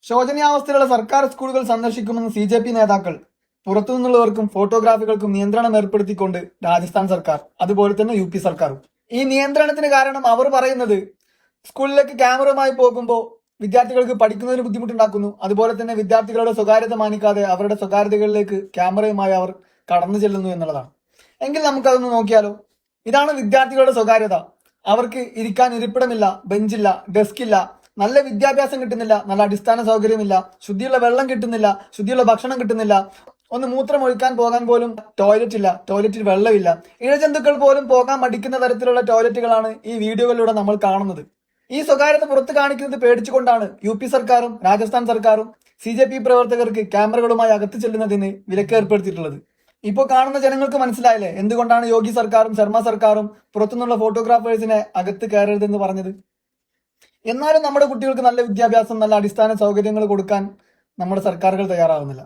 ശോചനീയാവസ്ഥയിലുള്ള സർക്കാർ സ്കൂളുകൾ സന്ദർശിക്കുമെന്ന് CJP നേതാക്കൾ. പുറത്തുനിന്നുള്ളവർക്കും ഫോട്ടോഗ്രാഫികൾക്കും നിയന്ത്രണം ഏർപ്പെടുത്തിക്കൊണ്ട് രാജസ്ഥാൻ സർക്കാർ, അതുപോലെ തന്നെ UP സർക്കാരും. ഈ നിയന്ത്രണത്തിന് കാരണം അവർ പറയുന്നത് സ്കൂളിലേക്ക് ക്യാമറയുമായി പോകുമ്പോൾ വിദ്യാർത്ഥികൾക്ക് പഠിക്കുന്നതിന് ബുദ്ധിമുട്ടുണ്ടാക്കുന്നു. അതുപോലെ തന്നെ വിദ്യാർത്ഥികളുടെ സ്വകാര്യത മാനിക്കാതെ അവരുടെ സ്വകാര്യതകളിലേക്ക് ക്യാമറയുമായി അവർ കടന്നു ചെല്ലുന്നു എന്നുള്ളതാണ്. എങ്കിൽ നമുക്കതൊന്ന് നോക്കിയാലോ. ഇതാണ് വിദ്യാർത്ഥികളുടെ സ്വകാര്യത. അവർക്ക് ഇരിക്കാൻ ഇരിപ്പിടമില്ല, ബെഞ്ചില്ല, ഡെസ്കില്ല, നല്ല വിദ്യാഭ്യാസം കിട്ടുന്നില്ല, നല്ല അടിസ്ഥാന സൗകര്യമില്ല, ശുദ്ധിയുള്ള വെള്ളം കിട്ടുന്നില്ല, ശുദ്ധിയുള്ള ഭക്ഷണം കിട്ടുന്നില്ല, ഒന്ന് മൂത്രം ഒഴിക്കാൻ പോകാൻ പോലും ടോയ്ലറ്റ് ഇല്ല, ടോയ്ലറ്റിൽ വെള്ളമില്ല. ഇഴജന്തുക്കൾ പോലും പോകാൻ മടിക്കുന്ന തരത്തിലുള്ള ടോയ്ലറ്റുകളാണ് ഈ വീഡിയോകളിലൂടെ നമ്മൾ കാണുന്നത്. ഈ സ്വകാര്യത പുറത്തു കാണിക്കുന്നത് പേടിച്ചുകൊണ്ടാണ് UP സർക്കാരും രാജസ്ഥാൻ സർക്കാരും CJP പ്രവർത്തകർക്ക് ക്യാമറകളുമായി അകത്ത് ചെല്ലുന്നതിന് വിലക്ക് ഏർപ്പെടുത്തിയിട്ടുള്ളത്. ഇപ്പോൾ കാണുന്ന ജനങ്ങൾക്ക് മനസ്സിലായില്ലേ എന്തുകൊണ്ടാണ് യോഗി സർക്കാരും ശർമ്മ സർക്കാരും പുറത്തുനിന്നുള്ള ഫോട്ടോഗ്രാഫേഴ്സിനെ അകത്ത് കയറരുതെന്ന് പറഞ്ഞത്. എന്നാലും നമ്മുടെ കുട്ടികൾക്ക് നല്ല വിദ്യാഭ്യാസം, നല്ല അടിസ്ഥാന സൗകര്യങ്ങൾ കൊടുക്കാൻ നമ്മുടെ സർക്കാരുകൾ തയ്യാറാകുന്നില്ല.